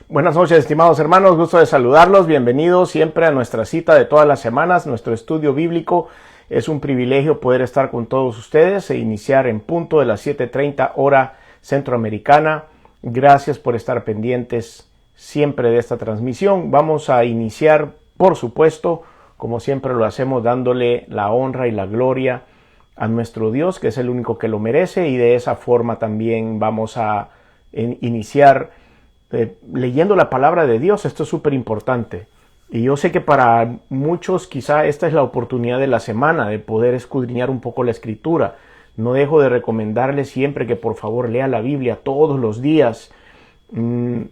Buenas noches, estimados hermanos, gusto de saludarlos, bienvenidos siempre a nuestra cita de todas las semanas, nuestro estudio bíblico. Es un privilegio poder estar con todos ustedes e iniciar en punto de las 7:30 hora centroamericana. Gracias por estar pendientes siempre de esta transmisión. Vamos a iniciar, por supuesto, como siempre lo hacemos, dándole la honra y la gloria a nuestro Dios, que es el único que lo merece, y de esa forma también vamos a iniciar leyendo la palabra de Dios. Esto es súper importante. Y yo sé que para muchos quizá esta es la oportunidad de la semana de poder escudriñar un poco la Escritura. No dejo de recomendarles siempre que por favor lea la Biblia todos los días. Un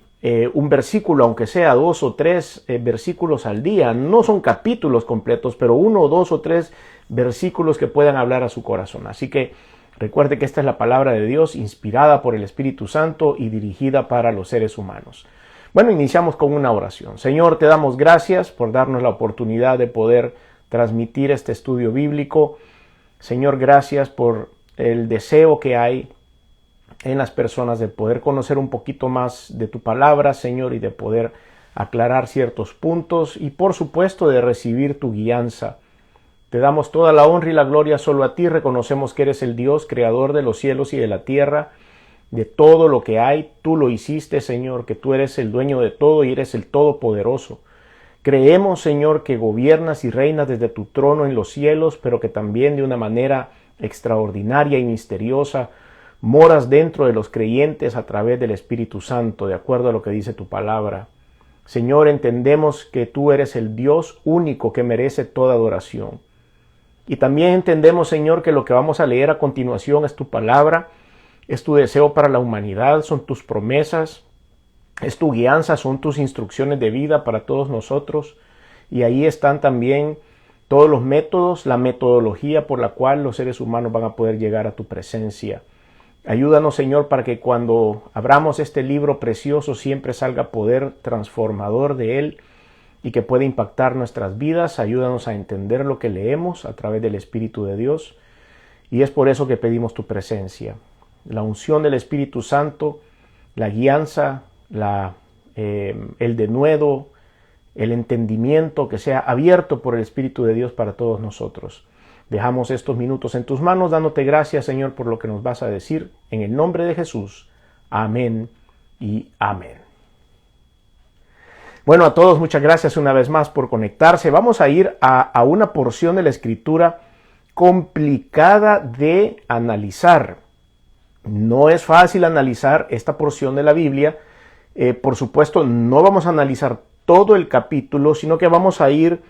versículo, aunque sea 2 o 3 versículos al día. No son capítulos completos, pero 1, 2 o 3 versículos que puedan hablar a su corazón. Así que recuerde que esta es la palabra de Dios, inspirada por el Espíritu Santo y dirigida para los seres humanos. Bueno, iniciamos con una oración. Señor, te damos gracias por darnos la oportunidad de poder transmitir este estudio bíblico. Señor, gracias por el deseo que hay en las personas de poder conocer un poquito más de tu palabra, Señor, y de poder aclarar ciertos puntos y, por supuesto, de recibir tu guianza. Te damos toda la honra y la gloria solo a ti. Reconocemos que eres el Dios, creador de los cielos y de la tierra, de todo lo que hay. Tú lo hiciste, Señor, que tú eres el dueño de todo y eres el Todopoderoso. Creemos, Señor, que gobiernas y reinas desde tu trono en los cielos, pero que también de una manera extraordinaria y misteriosa moras dentro de los creyentes a través del Espíritu Santo, de acuerdo a lo que dice tu palabra. Señor, entendemos que tú eres el Dios único que merece toda adoración. Y también entendemos, Señor, que lo que vamos a leer a continuación es tu palabra, es tu deseo para la humanidad, son tus promesas, es tu guianza, son tus instrucciones de vida para todos nosotros. Y ahí están también todos los métodos, la metodología por la cual los seres humanos van a poder llegar a tu presencia. Ayúdanos, Señor, para que cuando abramos este libro precioso siempre salga poder transformador de él y que pueda impactar nuestras vidas. Ayúdanos a entender lo que leemos a través del Espíritu de Dios. Y es por eso que pedimos tu presencia. La unción del Espíritu Santo, la guianza, el denuedo, el entendimiento que sea abierto por el Espíritu de Dios para todos nosotros. Dejamos estos minutos en tus manos, dándote gracias, Señor, por lo que nos vas a decir. En el nombre de Jesús. Amén y amén. Bueno, a todos muchas gracias una vez más por conectarse. Vamos a ir a una porción de la Escritura complicada de analizar. No es fácil analizar esta porción de la Biblia. Por supuesto, no vamos a analizar todo el capítulo, sino que vamos a ir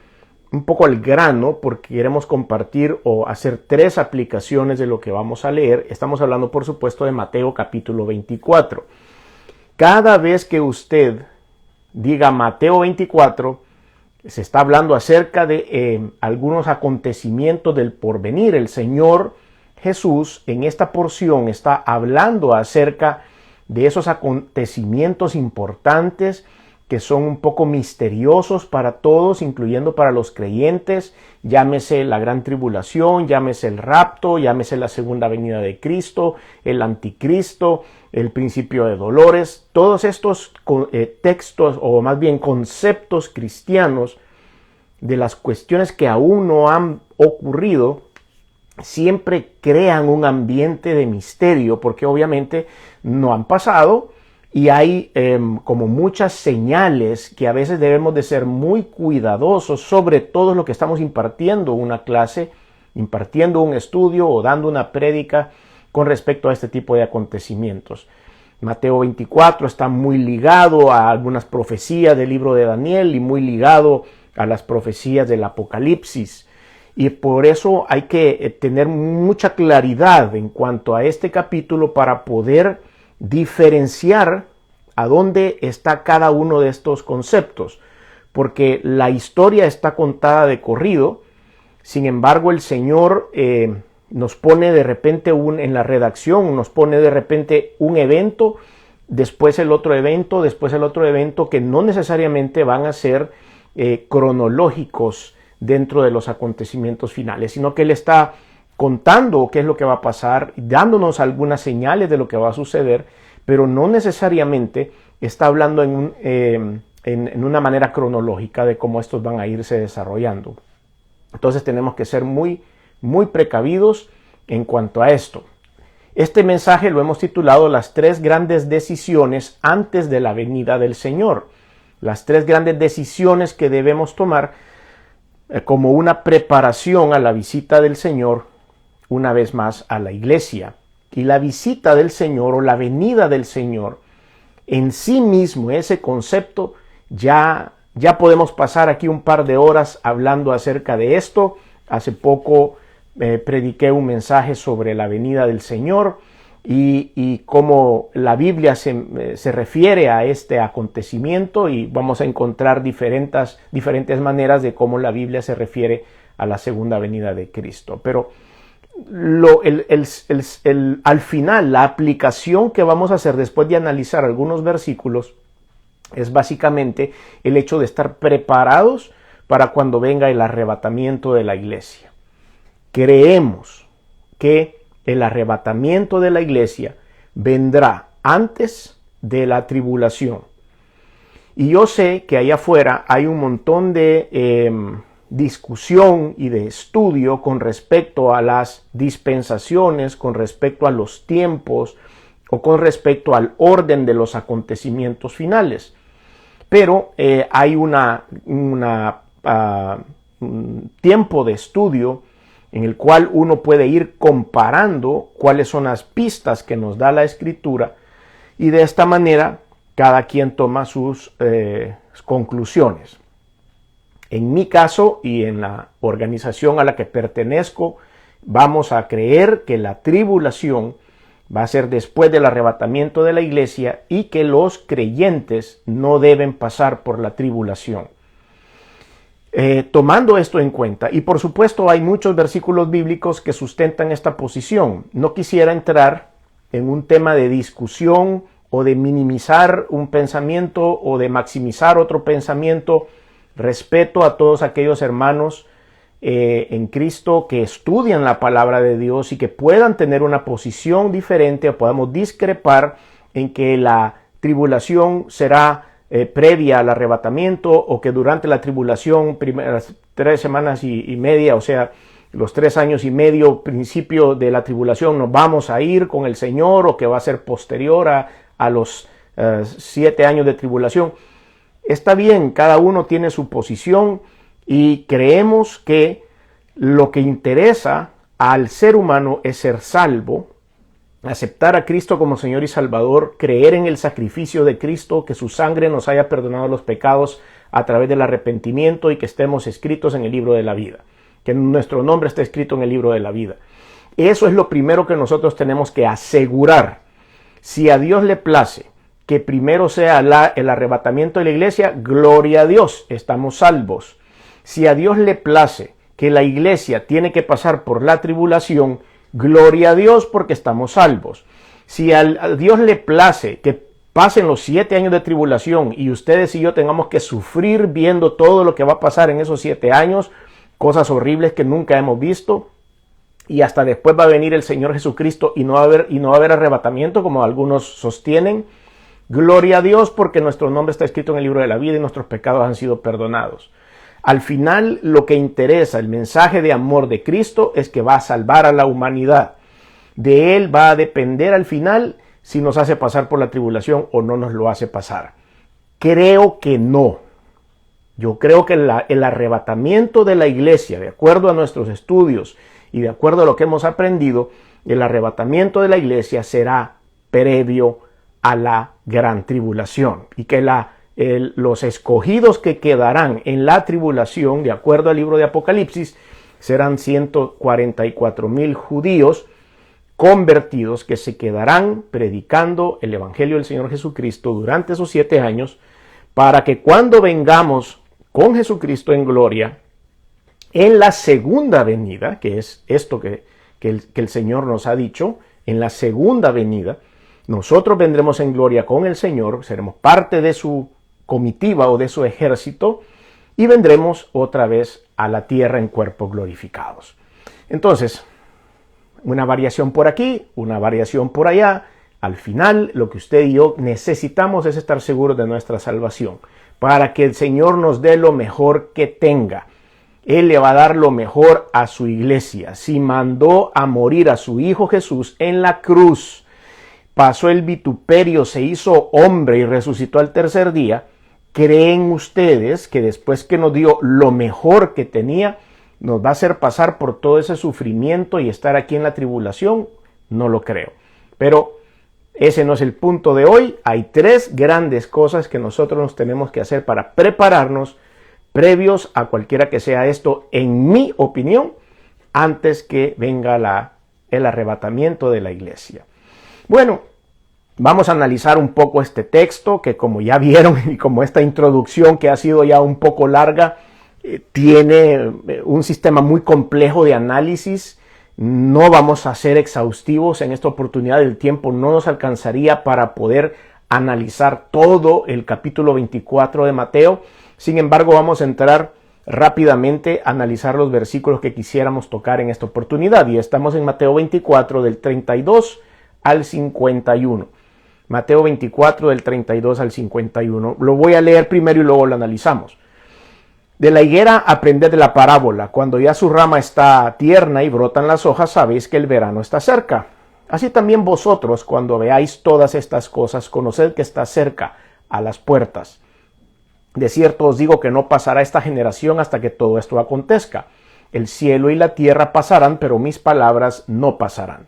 un poco al grano porque queremos compartir o hacer 3 aplicaciones de lo que vamos a leer. Estamos hablando, por supuesto, de Mateo capítulo 24. Cada vez que usted diga Mateo 24, se está hablando acerca de algunos acontecimientos del porvenir. El Señor Jesús en esta porción está hablando acerca de esos acontecimientos importantes que son un poco misteriosos para todos, incluyendo para los creyentes. Llámese la gran tribulación, llámese el rapto, llámese la segunda venida de Cristo, el anticristo, el principio de dolores. Todos estos textos, o más bien conceptos cristianos de las cuestiones que aún no han ocurrido, siempre crean un ambiente de misterio, porque obviamente no han pasado. Y hay como muchas señales que a veces debemos de ser muy cuidadosos, sobre todo lo que estamos impartiendo una clase, impartiendo un estudio o dando una prédica con respecto a este tipo de acontecimientos. Mateo 24 está muy ligado a algunas profecías del libro de Daniel y muy ligado a las profecías del Apocalipsis. Y por eso hay que tener mucha claridad en cuanto a este capítulo para poder diferenciar a dónde está cada uno de estos conceptos, porque la historia está contada de corrido. Sin embargo, el Señor nos pone de repente en la redacción, nos pone de repente un evento, después el otro evento, después el otro evento, que no necesariamente van a ser cronológicos dentro de los acontecimientos finales, sino que Él está contando qué es lo que va a pasar, dándonos algunas señales de lo que va a suceder, pero no necesariamente está hablando en una manera cronológica de cómo estos van a irse desarrollando. Entonces tenemos que ser muy, muy precavidos en cuanto a esto. Este mensaje lo hemos titulado Las 3 grandes decisiones antes de la venida del Señor. Las 3 grandes decisiones que debemos tomar como una preparación a la visita del Señor, una vez más a la iglesia. Y la visita del Señor o la venida del Señor en sí mismo, ese concepto, ya podemos pasar aquí un par de horas hablando acerca de esto. Hace poco prediqué un mensaje sobre la venida del Señor y cómo la Biblia se refiere a este acontecimiento, y vamos a encontrar diferentes maneras de cómo la Biblia se refiere a la segunda venida de Cristo. Pero al final, la aplicación que vamos a hacer después de analizar algunos versículos es básicamente el hecho de estar preparados para cuando venga el arrebatamiento de la iglesia. Creemos que el arrebatamiento de la iglesia vendrá antes de la tribulación. Y yo sé que allá afuera hay un montón de discusión y de estudio con respecto a las dispensaciones, con respecto a los tiempos o con respecto al orden de los acontecimientos finales. Pero hay un tiempo de estudio en el cual uno puede ir comparando cuáles son las pistas que nos da la Escritura, y de esta manera cada quien toma sus conclusiones. En mi caso y en la organización a la que pertenezco, vamos a creer que la tribulación va a ser después del arrebatamiento de la iglesia y que los creyentes no deben pasar por la tribulación. Tomando esto en cuenta, y por supuesto hay muchos versículos bíblicos que sustentan esta posición, no quisiera entrar en un tema de discusión o de minimizar un pensamiento o de maximizar otro pensamiento. Respeto a todos aquellos hermanos en Cristo que estudian la palabra de Dios y que puedan tener una posición diferente, o podamos discrepar en que la tribulación será previa al arrebatamiento, o que durante la tribulación, primeras 3 semanas y media, o sea, los 3 años y medio, principio de la tribulación, nos vamos a ir con el Señor, o que va a ser posterior a los 7 años de tribulación. Está bien, cada uno tiene su posición, y creemos que lo que interesa al ser humano es ser salvo, aceptar a Cristo como Señor y Salvador, creer en el sacrificio de Cristo, que su sangre nos haya perdonado los pecados a través del arrepentimiento y que estemos escritos en el libro de la vida, que nuestro nombre esté escrito en el libro de la vida. Eso es lo primero que nosotros tenemos que asegurar. Si a Dios le place que primero sea el arrebatamiento de la iglesia, gloria a Dios, estamos salvos. Si a Dios le place que la iglesia tiene que pasar por la tribulación, gloria a Dios, porque estamos salvos. Si a Dios le place que pasen los 7 años de tribulación y ustedes y yo tengamos que sufrir viendo todo lo que va a pasar en esos 7 años, cosas horribles que nunca hemos visto, y hasta después va a venir el Señor Jesucristo y no va a haber arrebatamiento, como algunos sostienen, gloria a Dios, porque nuestro nombre está escrito en el libro de la vida y nuestros pecados han sido perdonados. Al final, lo que interesa, el mensaje de amor de Cristo, es que va a salvar a la humanidad. De Él va a depender al final si nos hace pasar por la tribulación o no nos lo hace pasar. Creo que no. Yo creo que el arrebatamiento de la iglesia, de acuerdo a nuestros estudios y de acuerdo a lo que hemos aprendido, el arrebatamiento de la iglesia será previo a la gran tribulación, y que los escogidos que quedarán en la tribulación, de acuerdo al libro de Apocalipsis, serán 144,000 judíos convertidos que se quedarán predicando el evangelio del Señor Jesucristo durante esos 7 años, para que cuando vengamos con Jesucristo en gloria, en la segunda venida, que es esto que el Señor nos ha dicho, en la segunda venida, nosotros vendremos en gloria con el Señor, seremos parte de su comitiva o de su ejército, y vendremos otra vez a la tierra en cuerpos glorificados. Entonces, una variación por aquí, una variación por allá, Al final, lo que usted y yo necesitamos es estar seguros de nuestra salvación, para que el Señor nos dé lo mejor que tenga. Él le va a dar lo mejor a su iglesia. Si mandó a morir a su Hijo Jesús en la cruz, pasó el vituperio, se hizo hombre y resucitó al tercer día, ¿creen ustedes que después que nos dio lo mejor que tenía, nos va a hacer pasar por todo ese sufrimiento y estar aquí en la tribulación? No lo creo. Pero ese no es el punto de hoy. Hay tres grandes cosas que nosotros nos tenemos que hacer para prepararnos previos a cualquiera que sea esto, en mi opinión, antes que venga el arrebatamiento de la iglesia. Bueno, vamos a analizar un poco este texto que, como ya vieron, y como esta introducción que ha sido ya un poco larga, tiene un sistema muy complejo de análisis. No vamos a ser exhaustivos en esta oportunidad, el tiempo no nos alcanzaría para poder analizar todo el capítulo 24 de Mateo. Sin embargo, vamos a entrar rápidamente a analizar los versículos que quisiéramos tocar en esta oportunidad. Y estamos en Mateo 24 del 32 al 51. Mateo 24 del 32 al 51. Lo voy a leer primero y luego lo analizamos. De la higuera aprended de la parábola. Cuando ya su rama está tierna y brotan las hojas, sabéis que el verano está cerca. Así también vosotros, cuando veáis todas estas cosas, conoced que está cerca, a las puertas. De cierto os digo que no pasará esta generación hasta que todo esto acontezca. El cielo y la tierra pasarán, pero mis palabras no pasarán.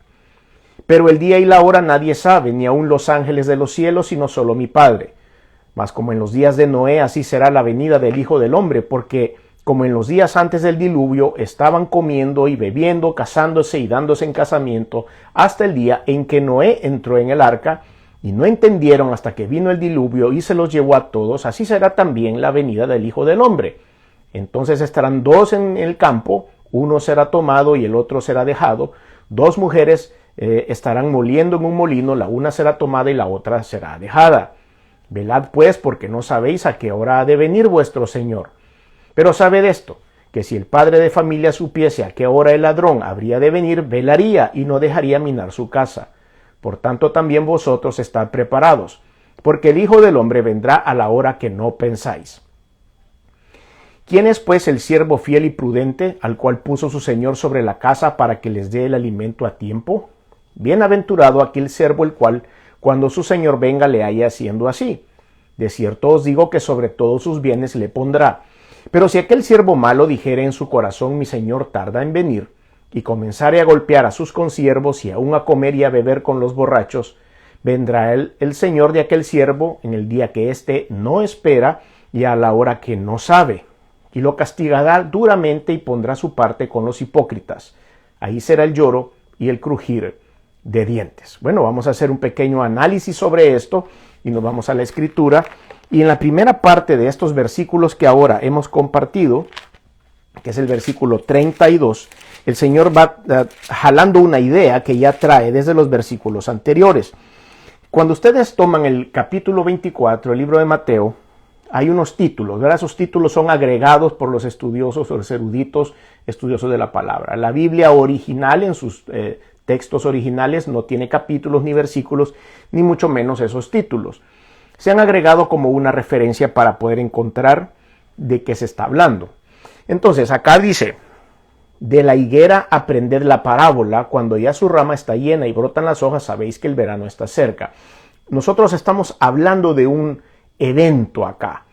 Pero el día y la hora nadie sabe, ni aun los ángeles de los cielos, sino solo mi Padre. Mas como en los días de Noé, así será la venida del Hijo del Hombre, porque como en los días antes del diluvio estaban comiendo y bebiendo, casándose y dándose en casamiento, hasta el día en que Noé entró en el arca, y no entendieron hasta que vino el diluvio y se los llevó a todos, así será también la venida del Hijo del Hombre. Entonces estarán dos en el campo, uno será tomado y el otro será dejado, dos mujeres estarán moliendo en un molino, la una será tomada y la otra será dejada. Velad pues, porque no sabéis a qué hora ha de venir vuestro Señor. Pero sabed esto, que si el padre de familia supiese a qué hora el ladrón habría de venir, velaría y no dejaría minar su casa. Por tanto también vosotros estad preparados, porque el Hijo del Hombre vendrá a la hora que no pensáis. ¿Quién es pues el siervo fiel y prudente, al cual puso su Señor sobre la casa para que les dé el alimento a tiempo? Bienaventurado aquel siervo el cual, cuando su Señor venga, le haya haciendo así. De cierto os digo que sobre todos sus bienes le pondrá. Pero si aquel siervo malo dijere en su corazón, mi Señor tarda en venir, y comenzare a golpear a sus consiervos y aun a comer y a beber con los borrachos, vendrá el Señor de aquel siervo en el día que éste no espera y a la hora que no sabe, y lo castigará duramente y pondrá su parte con los hipócritas. Ahí será el lloro y el crujir de dientes. Bueno, vamos a hacer un pequeño análisis sobre esto y nos vamos a la Escritura. Y en la primera parte de estos versículos que ahora hemos compartido, que es el versículo 32, el Señor va jalando una idea que ya trae desde los versículos anteriores. Cuando ustedes toman el capítulo 24, el libro de Mateo, hay unos títulos, ¿verdad? Esos títulos son agregados por los estudiosos o los eruditos estudiosos de la palabra. La Biblia original en sus textos originales no tiene capítulos ni versículos, ni mucho menos esos títulos. Se han agregado como una referencia para poder encontrar de qué se está hablando. Entonces, acá dice, de la higuera aprended la parábola, cuando ya su rama está llena y brotan las hojas, sabéis que el verano está cerca. Nosotros estamos hablando de un evento acá.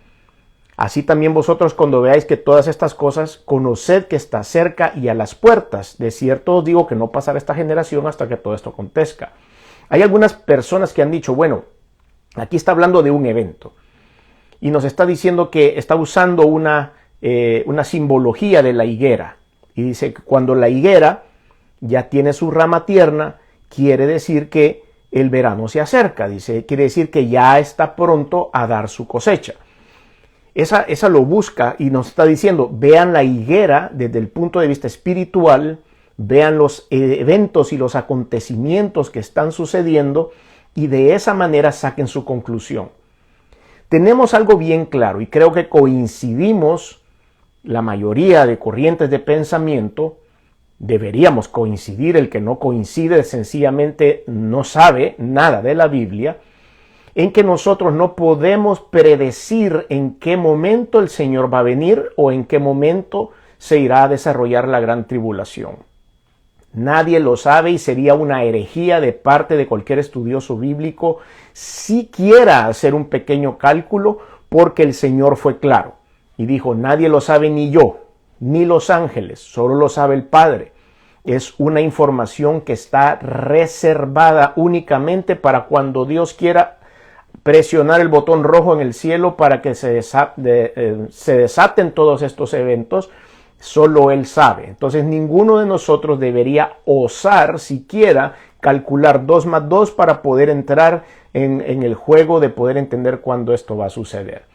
Así también vosotros, cuando veáis que todas estas cosas, conoced que está cerca y a las puertas. De cierto os digo que no pasará esta generación hasta que todo esto acontezca. Hay algunas personas que han dicho, bueno, aquí está hablando de un evento y nos está diciendo que está usando una simbología de la higuera. Y dice que cuando la higuera ya tiene su rama tierna, quiere decir que el verano se acerca. Dice, quiere decir que ya está pronto a dar su cosecha. Esa lo busca y nos está diciendo, vean la higuera desde el punto de vista espiritual, vean los eventos y los acontecimientos que están sucediendo y de esa manera saquen su conclusión. Tenemos algo bien claro y creo que coincidimos la mayoría de corrientes de pensamiento deberíamos coincidir. El que no coincide sencillamente no sabe nada de la Biblia, en que nosotros no podemos predecir en qué momento el Señor va a venir o en qué momento se irá a desarrollar la gran tribulación. Nadie lo sabe y sería una herejía de parte de cualquier estudioso bíblico siquiera hacer un pequeño cálculo, porque el Señor fue claro y dijo: nadie lo sabe, ni yo, ni los ángeles, solo lo sabe el Padre. Es una información que está reservada únicamente para cuando Dios quiera presionar el botón rojo en el cielo para que se desaten todos estos eventos. Solo Él sabe. Entonces ninguno de nosotros debería osar siquiera calcular 2 más 2 para poder entrar en el juego de poder entender cuándo esto va a suceder.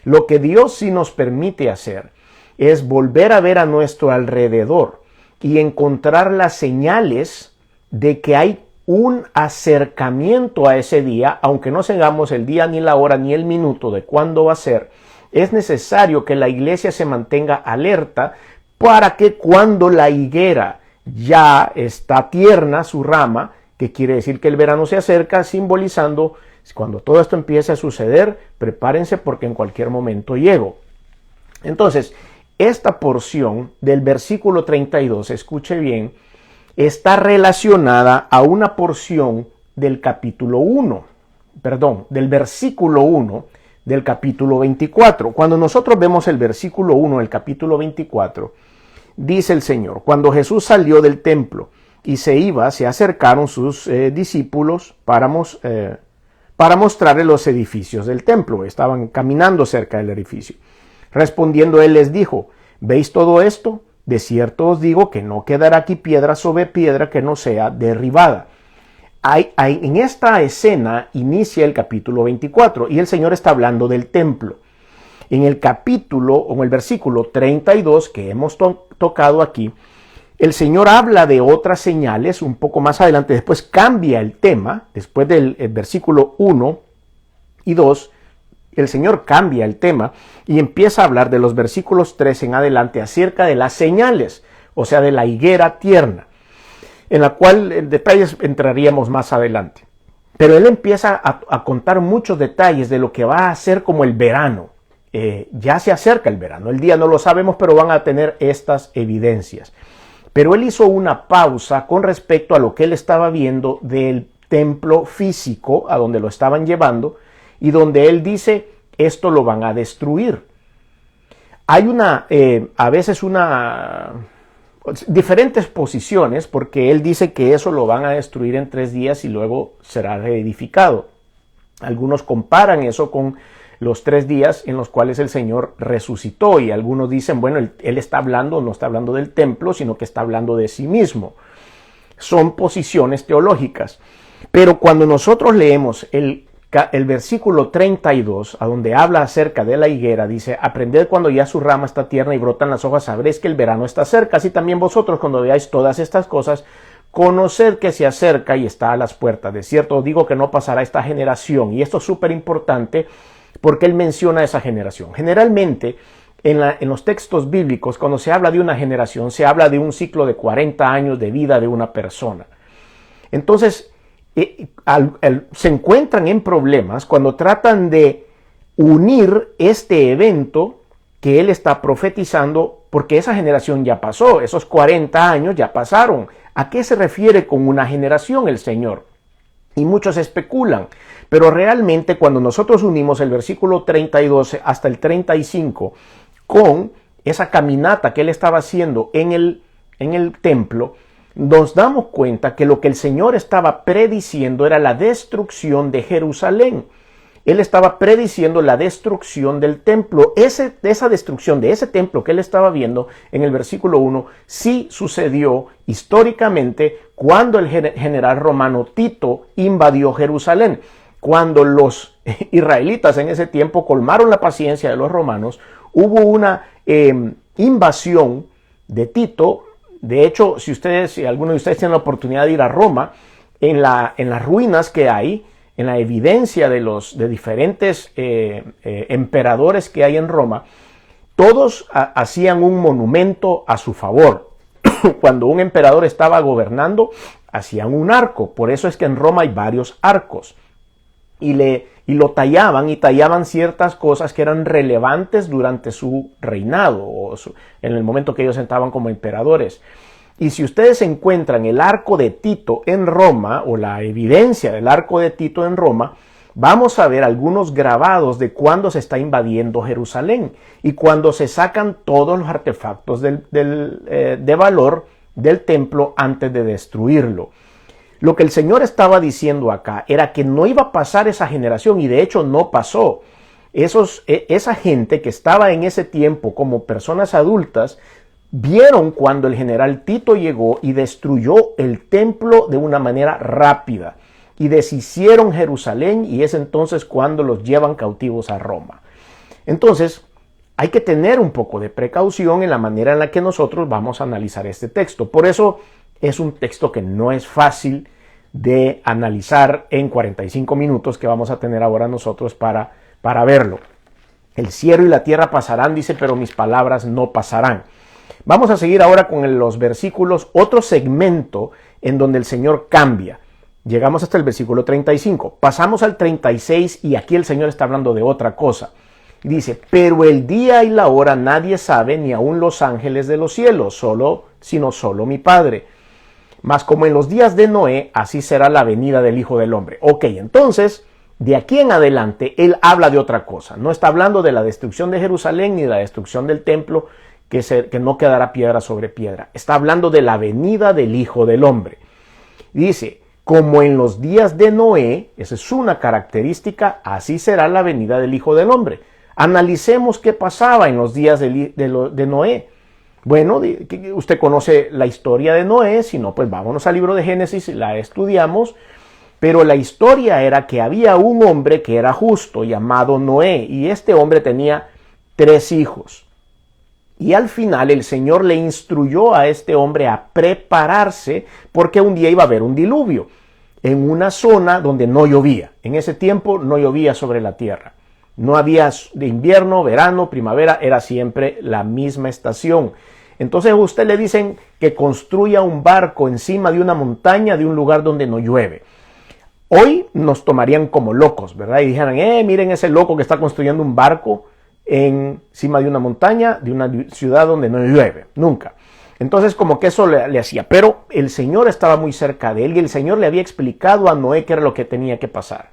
Lo que Dios sí nos permite hacer es volver a ver a nuestro alrededor y encontrar las señales de que hay un acercamiento a ese día, aunque no tengamos el día, ni la hora, ni el minuto de cuándo va a ser. Es necesario que la iglesia se mantenga alerta para que cuando la higuera ya está tierna su rama, que quiere decir que el verano se acerca, simbolizando cuando todo esto empiece a suceder, prepárense porque en cualquier momento llego. Entonces, esta porción del versículo 32, escuche bien, está relacionada a una porción del capítulo 1, del versículo 1 del capítulo 24. Cuando nosotros vemos el versículo 1 del capítulo 24, dice el Señor: cuando Jesús salió del templo y se iba, se acercaron sus discípulos para mostrarle los edificios del templo. Estaban caminando cerca del edificio. Respondiendo él les dijo: ¿veis todo esto? De cierto os digo que no quedará aquí piedra sobre piedra que no sea derribada. En esta escena inicia el capítulo 24 y el Señor está hablando del templo. En el capítulo o en el versículo 32 que hemos tocado aquí, el Señor habla de otras señales un poco más adelante. Después cambia el tema, después del versículo 1 y 2, el Señor cambia el tema y empieza a hablar de los versículos 3 en adelante acerca de las señales, o sea, de la higuera tierna, en la cual en detalles entraríamos más adelante. Pero él empieza a contar muchos detalles de lo que va a hacer como el verano. Ya se acerca el verano, el día no lo sabemos, pero van a tener estas evidencias. Pero él hizo una pausa con respecto a lo que él estaba viendo del templo físico, a donde lo estaban llevando, y donde él dice: esto lo van a destruir. Hay a veces diferentes posiciones, porque él dice que eso lo van a destruir en 3 días y luego será reedificado. Algunos comparan eso con los 3 días en los cuales el Señor resucitó, y algunos dicen, bueno, él está hablando, no está hablando del templo, sino que está hablando de sí mismo. Son posiciones teológicas. Pero cuando nosotros leemos el versículo 32, a donde habla acerca de la higuera, dice: aprended cuando ya su rama está tierna y brotan las hojas, sabréis que el verano está cerca. Así también vosotros, cuando veáis todas estas cosas, conoced que se acerca y está a las puertas. De cierto os digo que no pasará esta generación. Y esto es súper importante porque él menciona esa generación. Generalmente, en los textos bíblicos, cuando se habla de una generación, se habla de un ciclo de 40 años de vida de una persona. Entonces, se encuentran en problemas cuando tratan de unir este evento que él está profetizando, porque esa generación ya pasó, esos 40 años ya pasaron. ¿A qué se refiere con una generación el Señor? Y muchos especulan, pero realmente cuando nosotros unimos el versículo 32 hasta el 35 con esa caminata que él estaba haciendo en el templo, nos damos cuenta que lo que el Señor estaba prediciendo era la destrucción de Jerusalén. Él estaba prediciendo la destrucción del templo. Esa destrucción de ese templo que él estaba viendo en el versículo 1 sí sucedió históricamente cuando el general romano Tito invadió Jerusalén. Cuando los israelitas en ese tiempo colmaron la paciencia de los romanos, hubo una invasión de Tito. De hecho, si alguno de ustedes tiene la oportunidad de ir a Roma, en las ruinas que hay, en la evidencia de diferentes emperadores que hay en Roma, todos hacían un monumento a su favor. cuando un emperador estaba gobernando, hacían un arco. Por eso es que en Roma hay varios arcos. Y lo tallaban y tallaban ciertas cosas que eran relevantes durante su reinado o en el momento que ellos estaban como emperadores. Y si ustedes encuentran el arco de Tito en Roma o la evidencia del arco de Tito en Roma, vamos a ver algunos grabados de cuando se está invadiendo Jerusalén y cuando se sacan todos los artefactos de valor del templo antes de destruirlo. Lo que el Señor estaba diciendo acá era que no iba a pasar esa generación y de hecho no pasó. Esa gente que estaba en ese tiempo como personas adultas vieron cuando el general Tito llegó y destruyó el templo de una manera rápida y deshicieron Jerusalén, y es entonces cuando los llevan cautivos a Roma. Entonces, hay que tener un poco de precaución en la manera en la que nosotros vamos a analizar este texto. Por eso es un texto que no es fácil de analizar en 45 minutos que vamos a tener ahora nosotros para verlo. El cielo y la tierra pasarán, dice, pero mis palabras no pasarán. Vamos a seguir ahora con los versículos, otro segmento en donde el Señor cambia. Llegamos hasta el versículo 35. Pasamos al 36 y aquí el Señor está hablando de otra cosa. Dice, pero el día y la hora nadie sabe, ni aun los ángeles de los cielos, sino solo mi Padre. Mas como en los días de Noé, así será la venida del Hijo del Hombre. Ok, entonces, de aquí en adelante, Él habla de otra cosa. No está hablando de la destrucción de Jerusalén ni de la destrucción del templo, que no quedará piedra sobre piedra. Está hablando de la venida del Hijo del Hombre. Dice, como en los días de Noé, esa es una característica, así será la venida del Hijo del Hombre. Analicemos qué pasaba en los días de Noé. Bueno, usted conoce la historia de Noé, si no, pues vámonos al libro de Génesis, la estudiamos. Pero la historia era que había un hombre que era justo, llamado Noé, y este hombre tenía 3 hijos. Y al final el Señor le instruyó a este hombre a prepararse porque un día iba a haber un diluvio en una zona donde no llovía. En ese tiempo no llovía sobre la tierra. No había de invierno, verano, primavera, era siempre la misma estación. Entonces a usted le dicen que construya un barco encima de una montaña de un lugar donde no llueve. Hoy nos tomarían como locos, ¿verdad? Y dijeran, miren ese loco que está construyendo un barco encima de una montaña, de una ciudad donde no llueve, nunca. Entonces como que eso le hacía, pero el Señor estaba muy cerca de él y el Señor le había explicado a Noé qué era lo que tenía que pasar.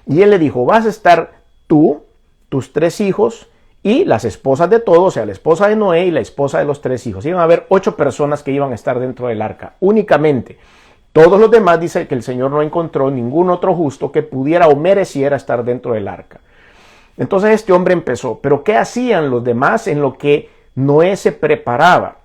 Y él le dijo, vas a estar tú, tus 3 hijos y las esposas de todos, o sea, la esposa de Noé y la esposa de los 3 hijos. Iban a haber 8 personas que iban a estar dentro del arca, únicamente. Todos los demás, dice que el Señor no encontró ningún otro justo que pudiera o mereciera estar dentro del arca. Entonces este hombre empezó, pero ¿qué hacían los demás en lo que Noé se preparaba?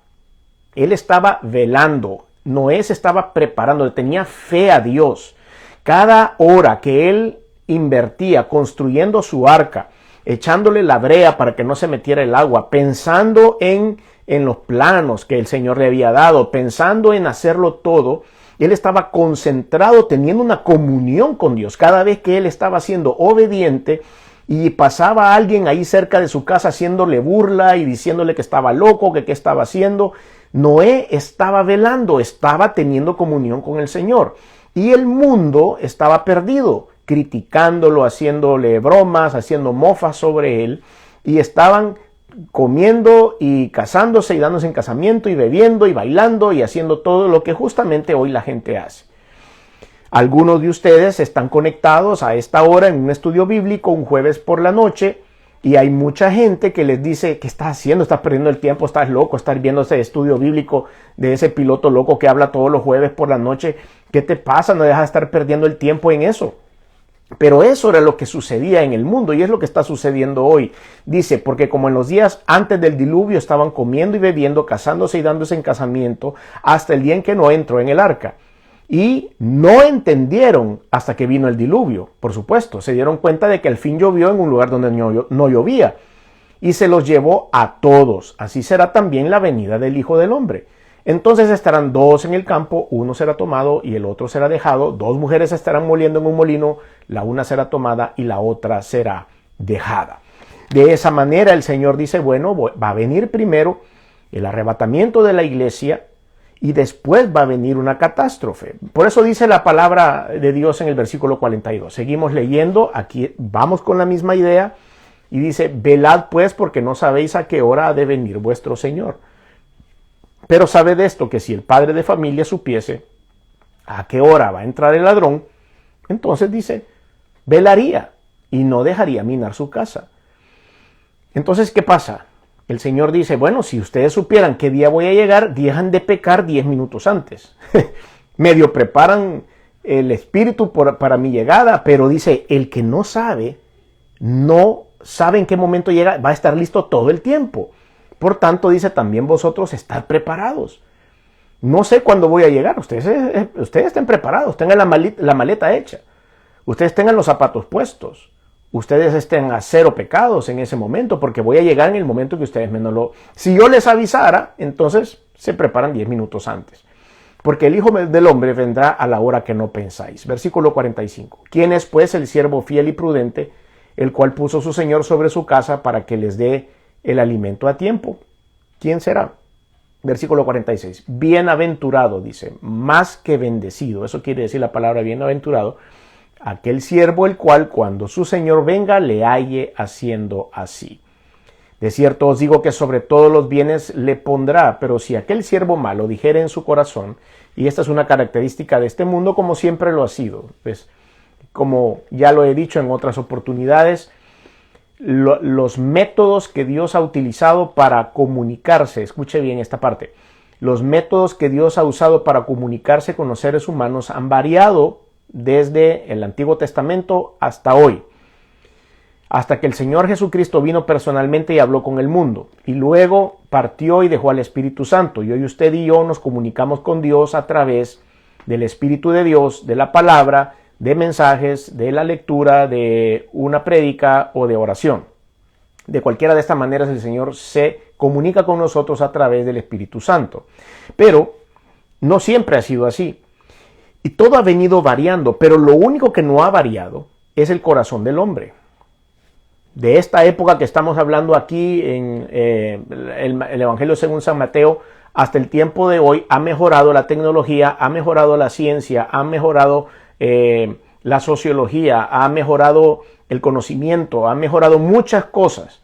Él estaba velando, Noé se estaba preparando, tenía fe a Dios. Cada hora que él invertía construyendo su arca, echándole la brea para que no se metiera el agua, pensando en los planos que el Señor le había dado, pensando en hacerlo todo, él estaba concentrado, teniendo una comunión con Dios. Cada vez que él estaba siendo obediente, y pasaba alguien ahí cerca de su casa haciéndole burla y diciéndole que estaba loco, que qué estaba haciendo, Noé estaba velando, estaba teniendo comunión con el Señor. Y el mundo estaba perdido, criticándolo, haciéndole bromas, haciendo mofas sobre él. Y estaban comiendo y casándose y dándose en casamiento y bebiendo y bailando y haciendo todo lo que justamente hoy la gente hace. Algunos de ustedes están conectados a esta hora en un estudio bíblico un jueves por la noche y hay mucha gente que les dice, ¿qué estás haciendo? Estás perdiendo el tiempo, estás loco, estás viendo ese estudio bíblico de ese piloto loco que habla todos los jueves por la noche. ¿Qué te pasa? No dejas de estar perdiendo el tiempo en eso. Pero eso era lo que sucedía en el mundo y es lo que está sucediendo hoy. Dice, porque como en los días antes del diluvio estaban comiendo y bebiendo, casándose y dándose en casamiento, hasta el día en que no entró en el arca. Y no entendieron hasta que vino el diluvio, por supuesto. Se dieron cuenta de que al fin llovió en un lugar donde no llovía. Y se los llevó a todos. Así será también la venida del Hijo del Hombre. Entonces estarán 2 en el campo, uno será tomado y el otro será dejado. 2 mujeres estarán moliendo en un molino, la una será tomada y la otra será dejada. De esa manera el Señor dice, bueno, va a venir primero el arrebatamiento de la iglesia, y después va a venir una catástrofe. Por eso dice la palabra de Dios en el versículo 42. Seguimos leyendo, aquí vamos con la misma idea, y dice, velad pues porque no sabéis a qué hora ha de venir vuestro Señor. Pero sabed esto, que si el padre de familia supiese a qué hora va a entrar el ladrón, entonces dice, velaría y no dejaría minar su casa. Entonces, ¿qué pasa? El Señor dice, bueno, si ustedes supieran qué día voy a llegar, dejan de pecar 10 minutos antes. Medio preparan el espíritu para mi llegada, pero dice, el que no sabe en qué momento llega, va a estar listo todo el tiempo. Por tanto, dice, también vosotros estad preparados. No sé cuándo voy a llegar, ustedes estén preparados, tengan la maleta hecha, ustedes tengan los zapatos puestos, ustedes estén a cero pecados en ese momento, porque voy a llegar en el momento que ustedes menos lo... Si yo les avisara, entonces se preparan 10 minutos antes. Porque el Hijo del Hombre vendrá a la hora que no pensáis. Versículo 45. ¿Quién es pues el siervo fiel y prudente, el cual puso su Señor sobre su casa para que les dé el alimento a tiempo? ¿Quién será? Versículo 46. Bienaventurado, dice, más que bendecido. Eso quiere decir la palabra bienaventurado. Aquel siervo el cual cuando su Señor venga le halle haciendo así. De cierto os digo que sobre todos los bienes le pondrá, pero si aquel siervo malo dijere en su corazón, y esta es una característica de este mundo como siempre lo ha sido, pues, como ya lo he dicho en otras oportunidades, los métodos que Dios ha utilizado para comunicarse, escuche bien esta parte, los métodos que Dios ha usado para comunicarse con los seres humanos han variado desde el Antiguo Testamento hasta hoy, hasta que el Señor Jesucristo vino personalmente y habló con el mundo, y luego partió y dejó al Espíritu Santo, y hoy usted y yo nos comunicamos con Dios a través del Espíritu de Dios, de la palabra, de mensajes, de la lectura, de una prédica o de oración. De cualquiera de estas maneras el Señor se comunica con nosotros a través del Espíritu Santo. Pero no siempre ha sido así. Y todo ha venido variando, pero lo único que no ha variado es el corazón del hombre. De esta época que estamos hablando aquí en el Evangelio según San Mateo, hasta el tiempo de hoy ha mejorado la tecnología, ha mejorado la ciencia, ha mejorado la sociología, ha mejorado el conocimiento, ha mejorado muchas cosas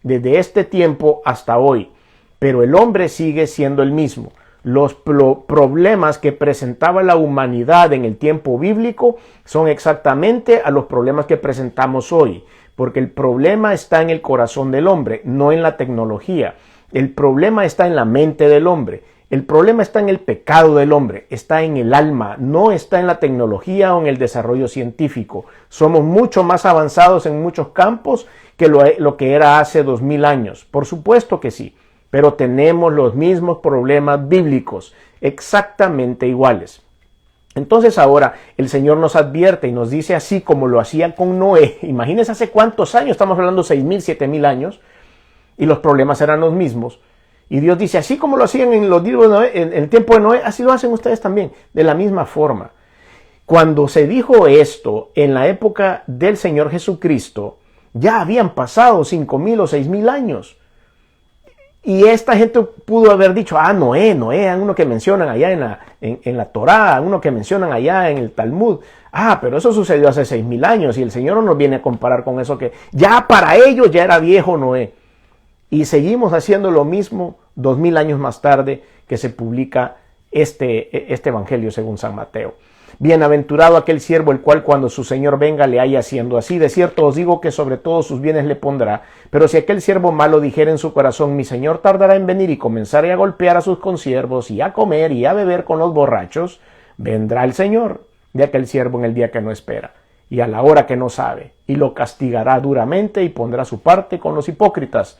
desde este tiempo hasta hoy, pero el hombre sigue siendo el mismo. Los problemas que presentaba la humanidad en el tiempo bíblico son exactamente a los problemas que presentamos hoy, porque el problema está en el corazón del hombre, no en la tecnología. El problema está en la mente del hombre. El problema está en el pecado del hombre, está en el alma, no está en la tecnología o en el desarrollo científico. Somos mucho más avanzados en muchos campos que lo que era hace 2000 años. Por supuesto que sí, pero tenemos los mismos problemas bíblicos, exactamente iguales. Entonces ahora el Señor nos advierte y nos dice así como lo hacía con Noé. Imagínense hace cuántos años, estamos hablando 6,000, 7,000 años, y los problemas eran los mismos. Y Dios dice, así como lo hacían en los días de Noé, en el tiempo de Noé, así lo hacen ustedes también, de la misma forma. Cuando se dijo esto en la época del Señor Jesucristo, ya habían pasado 5,000 o 6,000 años. Y esta gente pudo haber dicho, Noé, hay uno que mencionan allá en la Torá, uno que mencionan allá en el Talmud. Pero eso sucedió hace 6,000 años y el Señor no nos viene a comparar con eso que ya para ellos ya era viejo Noé. Y seguimos haciendo lo mismo 2,000 años más tarde que se publica este Evangelio según San Mateo. Bienaventurado aquel siervo el cual cuando su Señor venga le haya haciendo así. De cierto os digo que sobre todos sus bienes le pondrá. Pero si aquel siervo malo dijera en su corazón, mi Señor tardará en venir, y comenzare a golpear a sus consiervos y a comer y a beber con los borrachos, vendrá el Señor de aquel siervo en el día que no espera y a la hora que no sabe, y lo castigará duramente y pondrá su parte con los hipócritas.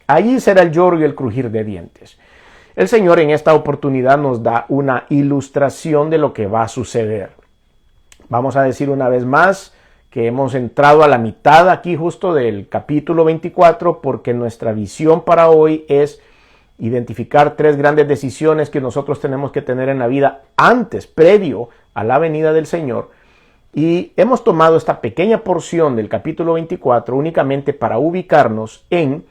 Allí será el lloro y el crujir de dientes. El Señor en esta oportunidad nos da una ilustración de lo que va a suceder. Vamos a decir una vez más que hemos entrado a la mitad aquí justo del capítulo 24, porque nuestra visión para hoy es identificar 3 grandes decisiones que nosotros tenemos que tener en la vida antes, previo a la venida del Señor. Y hemos tomado esta pequeña porción del capítulo 24 únicamente para ubicarnos en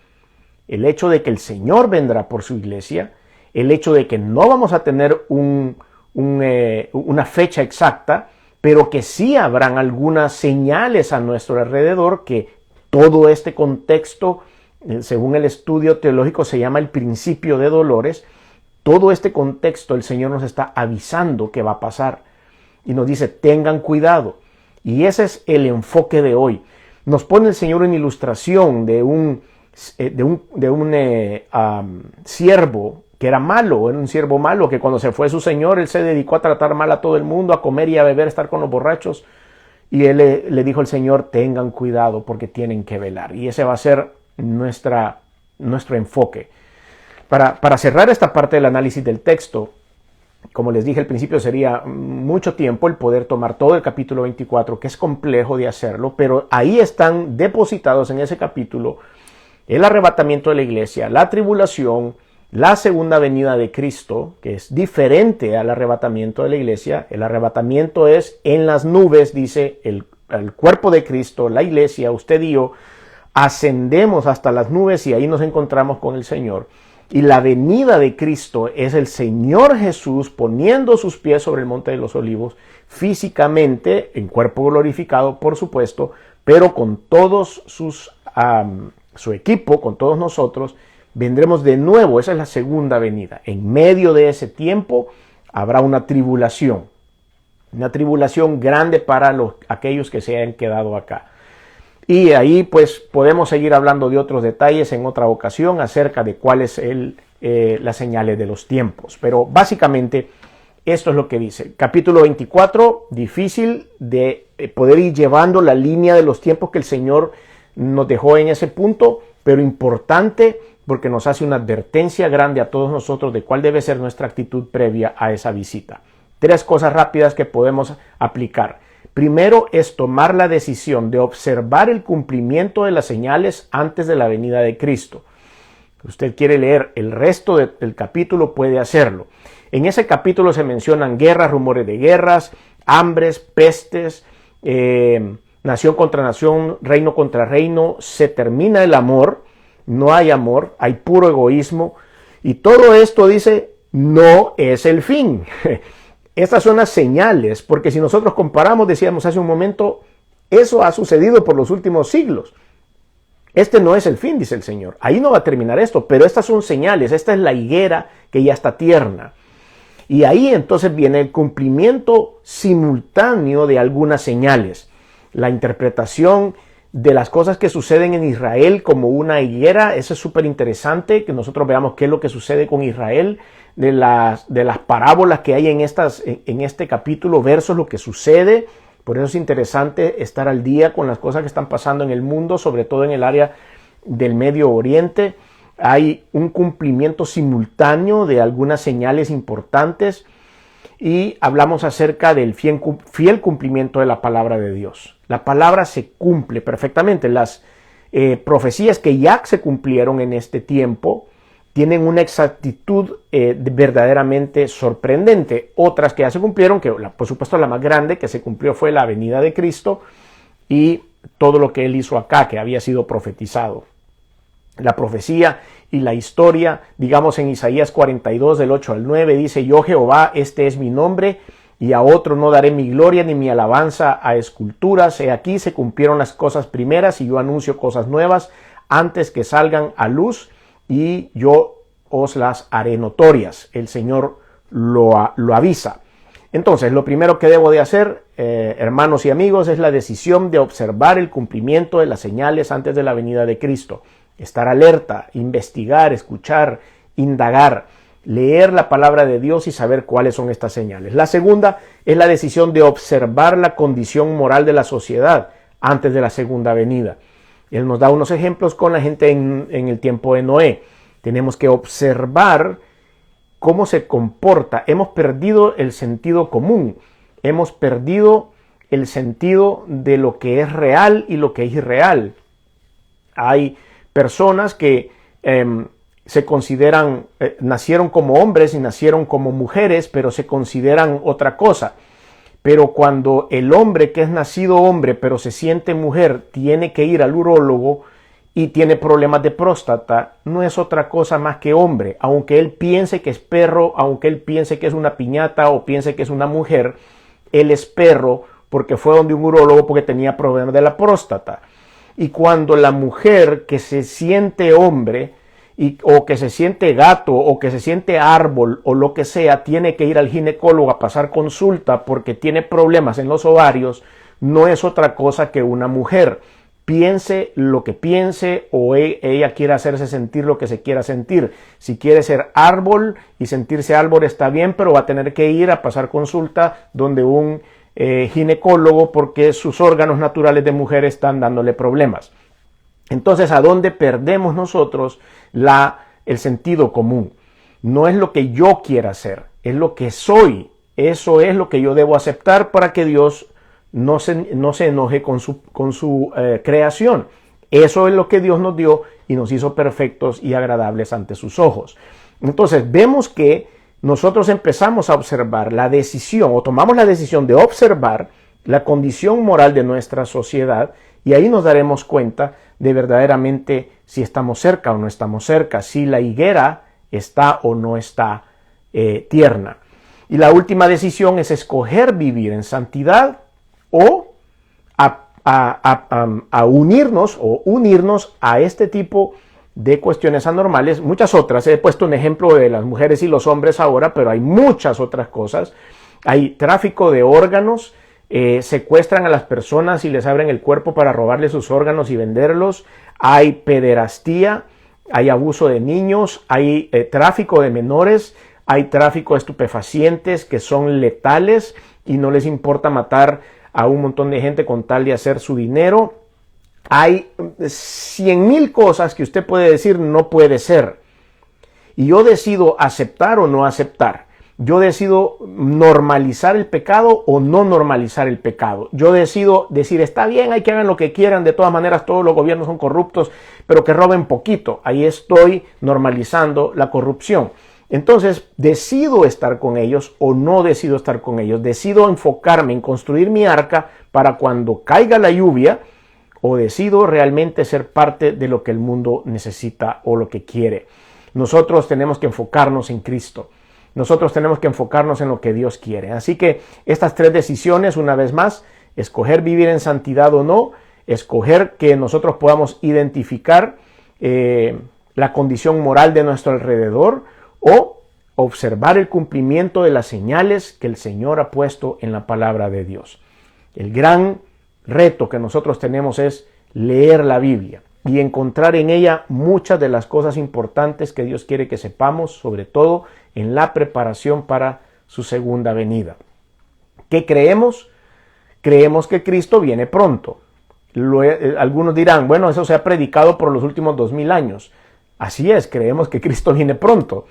el hecho de que el Señor vendrá por su iglesia, el hecho de que no vamos a tener una fecha exacta, pero que sí habrán algunas señales a nuestro alrededor que todo este contexto, según el estudio teológico, se llama el principio de dolores. Todo este contexto el Señor nos está avisando que va a pasar y nos dice tengan cuidado, y ese es el enfoque de hoy. Nos pone el Señor una ilustración de un siervo que era malo, era un siervo malo, que cuando se fue su señor, él se dedicó a tratar mal a todo el mundo, a comer y a beber, a estar con los borrachos, y él le dijo al Señor, tengan cuidado porque tienen que velar, y ese va a ser nuestro enfoque. Para cerrar esta parte del análisis del texto, como les dije al principio, sería mucho tiempo el poder tomar todo el capítulo 24, que es complejo de hacerlo, pero ahí están depositados en ese capítulo el arrebatamiento de la iglesia, la tribulación, la segunda venida de Cristo, que es diferente al arrebatamiento de la iglesia. El arrebatamiento es en las nubes, dice el cuerpo de Cristo, la iglesia, usted y yo, ascendemos hasta las nubes y ahí nos encontramos con el Señor. Y la venida de Cristo es el Señor Jesús poniendo sus pies sobre el monte de los olivos, físicamente, en cuerpo glorificado, por supuesto, pero con todos su equipo, con todos nosotros, vendremos de nuevo. Esa es la segunda venida. En medio de ese tiempo habrá una tribulación grande para aquellos que se hayan quedado acá. Y ahí pues podemos seguir hablando de otros detalles en otra ocasión acerca de cuáles las señales de los tiempos. Pero básicamente esto es lo que dice. Capítulo 24, difícil de poder ir llevando la línea de los tiempos que el Señor nos dejó en ese punto, pero importante porque nos hace una advertencia grande a todos nosotros de cuál debe ser nuestra actitud previa a esa visita. 3 cosas rápidas que podemos aplicar. Primero es tomar la decisión de observar el cumplimiento de las señales antes de la venida de Cristo. Usted quiere leer el resto del capítulo, puede hacerlo. En ese capítulo se mencionan guerras, rumores de guerras, hambres, pestes, nación contra nación, reino contra reino. Se termina el amor, no hay amor, hay puro egoísmo. Y todo esto dice, no es el fin. Estas son las señales, porque si nosotros comparamos, decíamos hace un momento, eso ha sucedido por los últimos siglos. Este no es el fin, dice el Señor. Ahí no va a terminar esto, pero estas son señales. Esta es la higuera que ya está tierna. Y ahí entonces viene el cumplimiento simultáneo de algunas señales. La interpretación de las cosas que suceden en Israel como una higuera, eso es súper interesante, que nosotros veamos qué es lo que sucede con Israel, de las parábolas que hay en este capítulo, versus lo que sucede. Por eso es interesante estar al día con las cosas que están pasando en el mundo, sobre todo en el área del Medio Oriente. Hay un cumplimiento simultáneo de algunas señales importantes y hablamos acerca del fiel cumplimiento de la palabra de Dios. La palabra se cumple perfectamente. Las profecías que ya se cumplieron en este tiempo tienen una exactitud verdaderamente sorprendente. Otras que ya se cumplieron, que por supuesto la más grande que se cumplió fue la venida de Cristo y todo lo que Él hizo acá, que había sido profetizado. La profecía y la historia, digamos en Isaías 42 del 8 al 9, dice, yo Jehová, este es mi nombre, y a otro no daré mi gloria ni mi alabanza a esculturas. He aquí se cumplieron las cosas primeras y yo anuncio cosas nuevas antes que salgan a luz y yo os las haré notorias. El Señor lo avisa. Entonces, lo primero que debo de hacer, hermanos y amigos, es la decisión de observar el cumplimiento de las señales antes de la venida de Cristo. Estar alerta, investigar, escuchar, indagar, leer la palabra de Dios y saber cuáles son estas señales. La segunda es la decisión de observar la condición moral de la sociedad antes de la segunda venida. Él nos da unos ejemplos con la gente en el tiempo de Noé. Tenemos que observar cómo se comporta. Hemos perdido el sentido común. Hemos perdido el sentido de lo que es real y lo que es irreal. Hay personas que se consideran, nacieron como hombres y nacieron como mujeres, pero se consideran otra cosa. Pero cuando el hombre que es nacido hombre, pero se siente mujer, tiene que ir al urólogo y tiene problemas de próstata, no es otra cosa más que hombre. Aunque él piense que es perro, aunque él piense que es una piñata o piense que es una mujer, él es perro porque fue donde un urólogo porque tenía problemas de la próstata. Y cuando la mujer que se siente hombre o que se siente gato o que se siente árbol o lo que sea, tiene que ir al ginecólogo a pasar consulta porque tiene problemas en los ovarios, no es otra cosa que una mujer. Piense lo que piense o ella quiere hacerse sentir lo que se quiera sentir. Si quiere ser árbol y sentirse árbol está bien, pero va a tener que ir a pasar consulta donde un ginecólogo porque sus órganos naturales de mujer están dándole problemas. Entonces, ¿a dónde perdemos nosotros el sentido común? No es lo que yo quiera hacer, es lo que soy. Eso es lo que yo debo aceptar para que Dios no se enoje con su creación. Eso es lo que Dios nos dio y nos hizo perfectos y agradables ante sus ojos. Entonces, vemos que nosotros empezamos a observar la decisión o tomamos la decisión de observar la condición moral de nuestra sociedad y ahí nos daremos cuenta de verdaderamente si estamos cerca o no estamos cerca, si la higuera está o no está tierna. Y la última decisión es escoger vivir en santidad o a unirnos a este tipo de cuestiones anormales, muchas otras. He puesto un ejemplo de las mujeres y los hombres ahora, pero hay muchas otras cosas. Hay tráfico de órganos, secuestran a las personas y les abren el cuerpo para robarles sus órganos y venderlos. Hay pederastía, hay abuso de niños, hay tráfico de menores, hay tráfico de estupefacientes que son letales y no les importa matar a un montón de gente con tal de hacer su dinero. Hay 100,000 cosas que usted puede decir no puede ser. Y yo decido aceptar o no aceptar. Yo decido normalizar el pecado o no normalizar el pecado. Yo decido decir, está bien, hay que hagan lo que quieran, de todas maneras todos los gobiernos son corruptos, pero que roben poquito. Ahí estoy normalizando la corrupción. Entonces, decido estar con ellos o no decido estar con ellos. Decido enfocarme en construir mi arca para cuando caiga la lluvia, o decido realmente ser parte de lo que el mundo necesita o lo que quiere. Nosotros tenemos que enfocarnos en Cristo. Nosotros tenemos que enfocarnos en lo que Dios quiere. Así que estas 3 decisiones, una vez más, escoger vivir en santidad o no, escoger que nosotros podamos identificar la condición moral de nuestro alrededor o observar el cumplimiento de las señales que el Señor ha puesto en la palabra de Dios. El gran reto que nosotros tenemos es leer la Biblia y encontrar en ella muchas de las cosas importantes que Dios quiere que sepamos, sobre todo en la preparación para su segunda venida. ¿Qué creemos? Creemos que Cristo viene pronto. Algunos dirán, bueno, eso se ha predicado por los últimos 2000 años. Así es, creemos que Cristo viene pronto.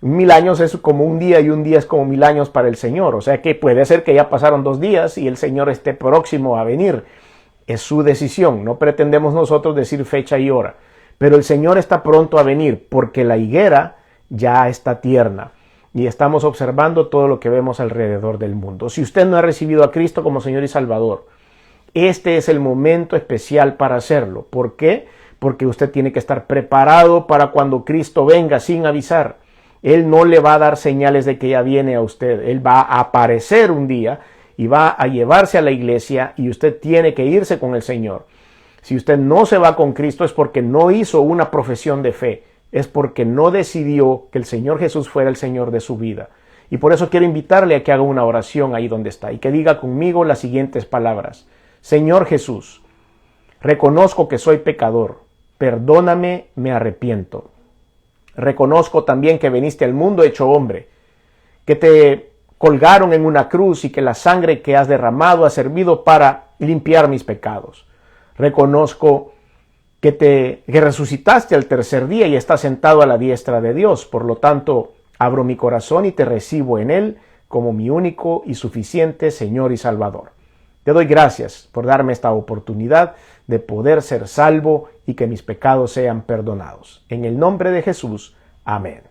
1000 años es como un día y un día es como 1000 años para el Señor. O sea que puede ser que ya pasaron 2 días y el Señor esté próximo a venir. Es su decisión. No pretendemos nosotros decir fecha y hora. Pero el Señor está pronto a venir porque la higuera ya está tierna. Y estamos observando todo lo que vemos alrededor del mundo. Si usted no ha recibido a Cristo como Señor y Salvador, este es el momento especial para hacerlo. ¿Por qué? Porque usted tiene que estar preparado para cuando Cristo venga sin avisar. Él no le va a dar señales de que ya viene a usted. Él va a aparecer un día y va a llevarse a la iglesia y usted tiene que irse con el Señor. Si usted no se va con Cristo es porque no hizo una profesión de fe. Es porque no decidió que el Señor Jesús fuera el Señor de su vida. Y por eso quiero invitarle a que haga una oración ahí donde está y que diga conmigo las siguientes palabras. Señor Jesús, reconozco que soy pecador. Perdóname, me arrepiento. Reconozco también que viniste al mundo hecho hombre, que te colgaron en una cruz y que la sangre que has derramado ha servido para limpiar mis pecados. Reconozco que resucitaste al tercer día y estás sentado a la diestra de Dios. Por lo tanto, abro mi corazón y te recibo en él como mi único y suficiente Señor y Salvador. Te doy gracias por darme esta oportunidad de poder ser salvo y que mis pecados sean perdonados. En el nombre de Jesús. Amén.